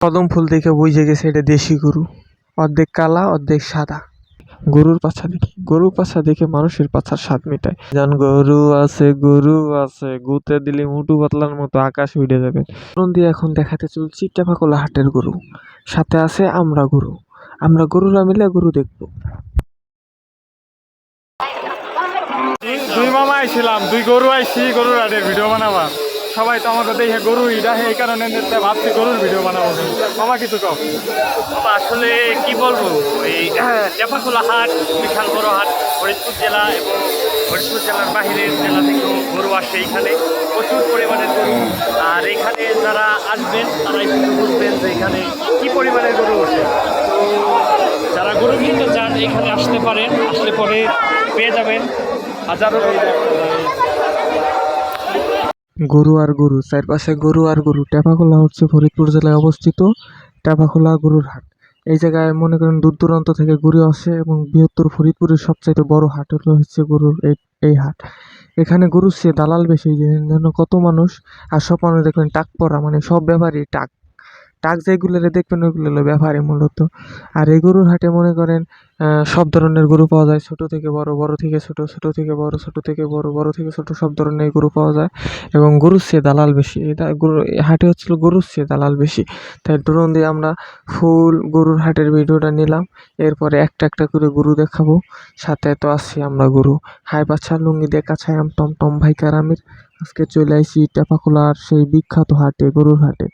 কদম ফুল দেখে বুঝে গেছে এটা দেশি গরু, অর্ধেক কালা অর্ধেক সাদা। গরুর পাছা দেখে মানুষের পাছার স্বাদ মেটায়। যেন গরু আছে গুতে দিলে মুটু পাতলার মতো আকাশ উড়ে যাবে। দিয়ে এখন দেখাতে চলছি টেপাকোলা হাটের গরু, সাথে আছে আমরা গরুরা মিলে গরু দেখবো। দুই মামা আইছিলাম, দুই গরু আইছি, গরুর হাটের ভিডিও বানাবা। সবাই তো আমাকে দেখে গরু ইডা এই কারণে ভাবছি গরুর ভিডিও বানাবো। মামা কিছু কম বাবা, আসলে কি বলবো, এই টেপাখোলা হাট বিশাল বড় হাট, ফরিদপুর জেলা এবং ফরিদপুর জেলার বাহিরের জেলা থেকেও গরু আসে এখানে, প্রচুর পরিমাণের গরু। আর এখানে যারা আসবেন তারাই কিন্তু বুঝবেন যে এখানে কি পরিমাণের গরু ওঠে। তো যারা গরু কিনতে চান এখানে আসতে পারেন, আসলে পরে পেয়ে যাবেন হাজারো গরু আর গরু, চারপাশে গরু আর গরু। টেপাখোলা হচ্ছে ফরিদপুর জেলায় অবস্থিত টেপাখোলা গরুর হাট। এই জায়গায় মনে করেন দূর দূরান্ত থেকে গরু আসে এবং বৃহত্তর ফরিদপুরের সবচাইতে বড় হাট হলো হচ্ছে গরুর এই হাট। এখানে গরুর চেয়ে দালাল বেশি, যেন কত মানুষ। আর সব মানুষ দেখবেন টাক পরা, মানে সব ব্যাপারই টাক যেগুলো দেখবেন ওইগুলো হলো ব্যাপারী মূলত। আর এই গরুর হাটে মনে করেন সব ধরনের গরু পাওয়া যায়, ছোট থেকে বড়, বড় থেকে ছোট, ছোট থেকে বড়, ছোট থেকে বড়, বড় থেকে ছোট, সব ধরনের গরু পাওয়া যায়। এবং গরুর চেয়ে দালাল বেশি, এটা হাটে হচ্ছিল গরুর চেয়ে দালাল বেশি। তাই ড্রোন দিয়ে আমরা ফুল গরুর হাটের ভিডিওটা নিলাম। এরপরে একটা একটা করে গরু দেখাবো। সাথে তো আছি আমরা গরু। হাই বাচ্চা লুঙ্গি দিয়ে কাছাই আম টম ভাই কারামের। আজকে চলে আইছি টেপাখোলার সেই বিখ্যাত হাটে, গরুর হাটে।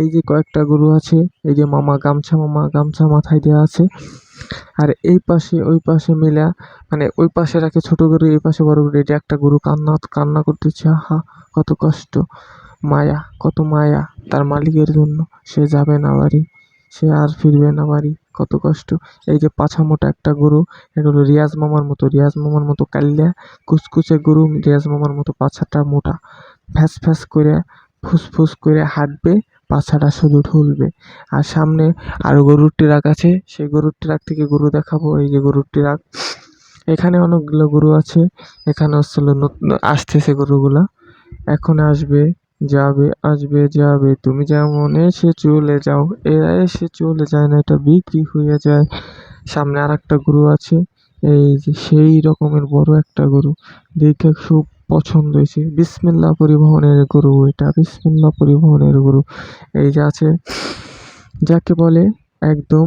এই যে কয়েকটা গরু আছে, এই যে মামা গামছা মাথায় দেওয়া আছে। আর এই পাশে ওই পাশে মিলা, মানে ওই পাশে রাখে ছোট গরু, এই পাশে বড় গরু। এটা একটা গরু কান্না করতেছে, আহা কত কষ্ট, কত মায়া তার মালিকের জন্য। সে যাবে না বাড়ি, সে আর ফিরবে না বাড়ি, কত কষ্ট। এই যে পাছা মোটা একটা গরু, এটা হলো রিয়াজ মামার মতো কাল্লা কুচকুচে গরু। রিয়াজ মামার মতো পাছাটা মোটা, ফ্যাস ফ্যাস করে ফুসফুস করে হাঁটবে, পাছাটা শুধু ঢুলবে। আর সামনে আরো গরুর ট্রাক আছে, সেই গরুর ট্রাক থেকে গরু দেখাবো। এই যে গরুর ট্রাক, এখানে অনেকগুলো গরু আছে। এখানে হচ্ছিল আসতেছে গরুগুলা, এখন আসবে যাবে, তুমি যেমন এসে চলে যাও, এরা এসে চলে যায় না, এটা বিক্রি হয়ে যায়। সামনে আর একটা গরু আছে, এই যে সেই রকমের বড় একটা গরু, দেখে খুব পছন্দ হয়েছে। বিসমিল্লাহ পরিবহনের গরু, এটা বিসমিল্লাহ পরিবহনের গরু। এই যে আছে, যাকে বলে একদম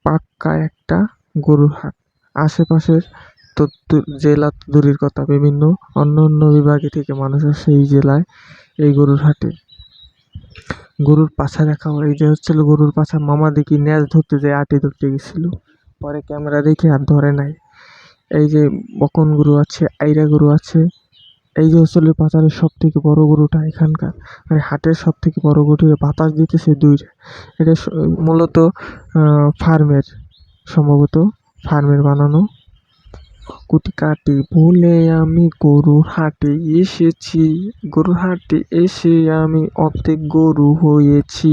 পাক্কা একটা গরুর হাট। আশেপাশের তো জেলা দূরের কথা, বিভিন্ন অন্য বিভাগে থেকে মানুষ আসে এই জেলায় এই গরুর হাটে। গরুর পাছা দেখা হয়, এই যে হচ্ছিল গরুর পাছা। মামা দেখি ন্যাজ ধরতে যায়, আটি ধরতে গেছিল, পরে ক্যামেরা দেখে আর ধরে নাই। এই যে বকন গরু আছে, আইরা গরু আছে। এই যে হচ্ছিল বাজারের সব থেকে বড় গরুটা এখানকার, মানে হাটের সব থেকে বড় গরুটা বাতাস দিতেছে দুইটা। এটা মূলত ফার্মের, সম্ভবত ফার্মের বানানো। কুটি কাটি বলে আমি গরুর হাটে এসে আমি অর্ধেক গরু হয়েছি।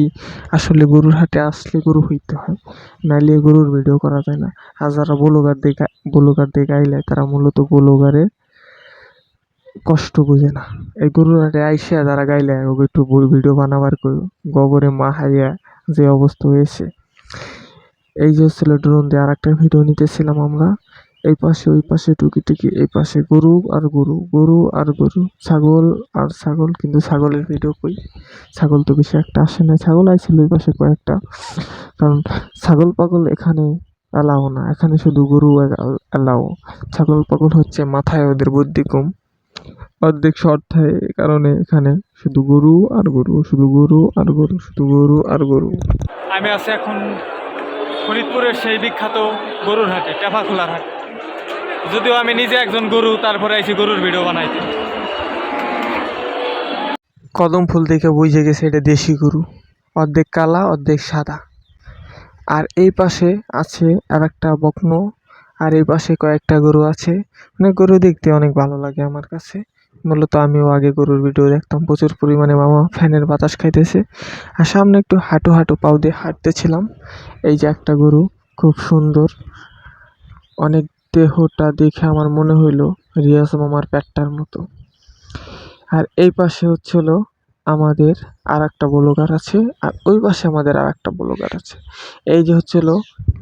আসলে গরুর হাটে আসলে গরু হইতে হয়, নাইলে গরুর ভিডিও করা যায় না। আর যারা ব্লগার দিয়ে গাইলে, তারা মূলত ব্লগারের কষ্ট বোঝে না। এই গরুর হাটে আইসা যারা গাইলে ওকে একটু ভিডিও বানাবার করো, গোবরে মা হাইয়া যে অবস্থা হয়েছে। এই যে হচ্ছিল ড্রোন দিয়ে আর একটা ভিডিও নিতেছিলাম আমরা। এই পাশে ওই পাশে টুকি, এই পাশে গরু আর গরু, ছাগল আর ছাগল। কিন্তু ছাগলের ভিডিও কই, ছাগল তো বেশি একটা আসে না। ছাগল আইছিল ওই পাশে কয়েকটা, কারণ ছাগল পাগল এখানে এলাও না, এখানে শুধু গরু এলাও। ছাগল পাগল হচ্ছে মাথায় ওদের বুদ্ধি কম, অর্ধেক অর্থায়, কারণে এখানে শুধু গরু আর গরু, শুধু গরু আর গরু, শুধু গরু আর গরু। আমি আছি এখন ফরিদপুরের সেই বিখ্যাত গরুর হাটে, টেপাখোলার হাট। যদিও আমি নিজে একজন গরু, তারপরে আইছি গরুর ভিডিও বানাইতে। কদম ফুল দেখে বুঝে গেছে এটা দেশি গরু, অর্ধেক কালা অর্ধেক সাদা। আর এই পাশে আছে আর একটা বকনো, আর এই পাশে কয়েকটা গরু আছে। মানে গরু দেখতে অনেক ভালো লাগে আমার কাছে। মূলত আমিও আগে গরুর ভিডিও দেখতাম প্রচুর পরিমাণে। মামা ফ্যানের বাতাস খাইতেছে, আর সামনে একটু হাঁটু পাও দিয়ে হাঁটতেছিলাম। এই যে একটা গরু, খুব সুন্দর, অনেক দেহটা দেখে আমার মনে হইলো রিয়াজ মামার পেটটার মতো। আর এই পাশে হচ্ছিল আমাদের আর একটা ব্লগার আছে, আর ওই পাশে আমাদের আর একটা ব্লগার আছে। এই যে হচ্ছিল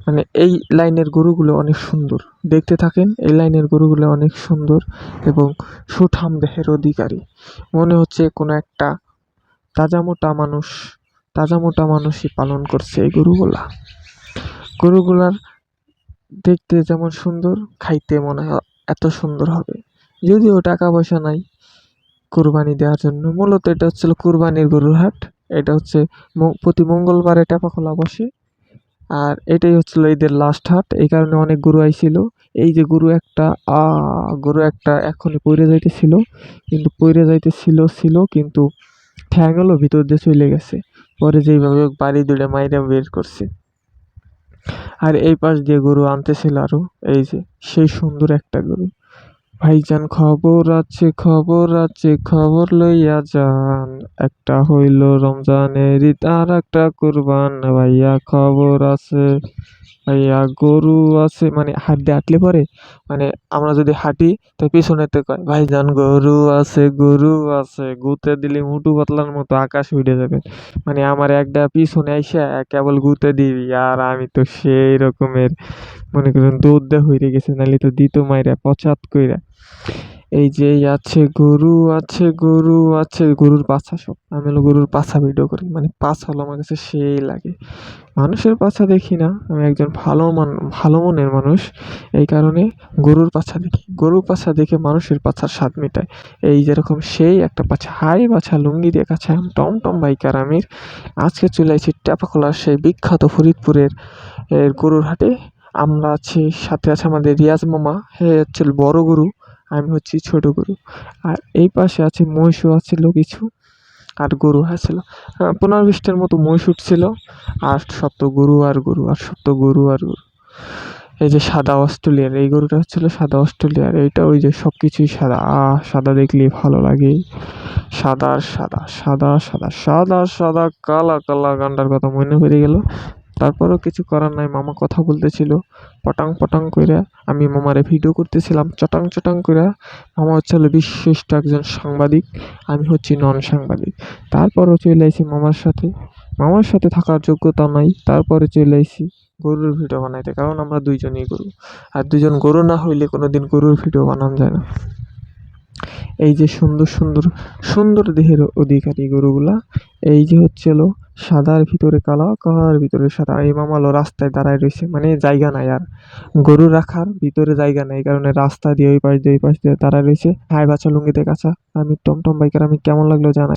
মানে এই লাইনের গরুগুলো অনেক সুন্দর, দেখতে থাকেন। এই লাইনের গরুগুলো অনেক সুন্দর এবং সুঠাম দেহের অধিকারী। মনে হচ্ছে কোনো একটা তাজা মোটা মানুষই পালন করছে এই গরুগুলার দেখতে যেমন সুন্দর, খাইতে মনে হয় এত সুন্দর হবে। যদিও টাকা পয়সা নাই কুরবানি দেওয়ার জন্য। মূলত এটা হচ্ছিল কুরবানির গরুর হাট। এটা হচ্ছে প্রতি মঙ্গলবারে টেপাখোলা বসে, আর এটাই হচ্ছিল ঈদের লাস্ট হাট। এই কারণে অনেক গরু আইছিল। এই যে গরু একটা এখনই পইরে যাইতেছিল, কিন্তু ঠ্যাং হলো ভিতর দিয়ে চলে গেছে। পরে যেইভাবে হোক বাড়ি দৌড়ে মাইরা বের করছে। আর এই পাশ দিয়ে গরু আনতেছিল আরো, এই যে সেই সুন্দর একটা গরু। ভাইজান খবর আছে, খবর লইয়া যান, একটা হইল রমজানের ঈদ আর একটা কুরবান। ভাইয়া খবর আছে, ভাইয়া গরু আছে, মানে হাত দিয়ে হাঁটলে পরে মানে আমরা যদি হাঁটি তো পিছনেতে কয় ভাইজান গরু আছে, গুতে দিলে মুটু পাতলার মতো আকাশ উড়ে যাবে। মানে আমার একটা পিছনে আইসা কেবল গুতে দিবি, আর আমি তো সেই রকমের মনে করেন দৌড় দিয়ে হইরে গেছে, নাহলে তো দিত মাইরা পচাত কইরা। এই যে গরুর পাছা সব। আমি হলো গরুর পাছা ভিডিও করি, মানে পাছা হলো আমার কাছে সেই লাগে। মানুষের পাছা দেখি না, আমি একজন ভালো মনের মানুষ। এই কারণে গরুর পাছা দেখি। গরুর পাছা দেখে মানুষের পাছার স্বাদ মেটায়। এই যেরকম সেই একটা পাছা, হাই বাছা লুঙ্গি দিয়ে কাছে টমটম বাইকার আমির। আজকে চলে আসছি টেপাখোলার সেই বিখ্যাত ফরিদপুরের গরুর হাটে। আমরা আছি, সাথে আছে আমাদের রিয়াজ মামা, হে হচ্ছে বড় গরু, আমি হচ্ছি ছোট গরু। আর এই পাশে আছে মহিষও আছিল কিছু, আর গরু আছিল 15-20টার মতো মহিষ উঠছিল। আর সব তো গরু আর গরু, এই যে সাদা অস্ট্রেলিয়ার এই গরুটা হচ্ছিল সাদা অস্ট্রেলিয়ার। এইটা ওই যে সব কিছুই সাদা, সাদা দেখলেই ভালো লাগে। সাদা আর সাদা, কালা কালা, গান্ডার কথা মনে পড়ে গেল। তারপরেও কিছু করার নাই, মামা কথা বলতেছিল পটাং কইরা, আমি মামারে ভিডিও করতেছিলাম চটাং কইরা। মামা হচ্ছে বিশিষ্ট একজন সাংবাদিক, আমি হচ্ছি নন সাংবাদিক। তারপরও চলে আইছি মামার সাথে থাকার যোগ্যতা নাই, তারপরে চলে আইছি গরুর ভিডিও বানাইতে, কারণ আমরা দুইজনই গরু। আর দুইজন গরু না হইলে কোনোদিন গরুর ভিডিও বানানো যায় না। এই যে সুন্দর দেহের অধিকারী গরুগুলা। এই যে হচ্ছিল সাদার ভিতরে কালা, কালার ভিতরে সাদা। এই মামালো রাস্তায় দাঁড়ায় রয়েছে, মানে জায়গা নাই আর গরু রাখার ভিতরে জায়গা নাই, এই কারণে রাস্তা দিয়ে ওই পাশ দিয়ে দাঁড়ায় রয়েছে। হাই বাচ্চা লুঙ্গিতে কাঁচা। আমি টমটম বাইকার, আমি কেমন লাগলো জানা।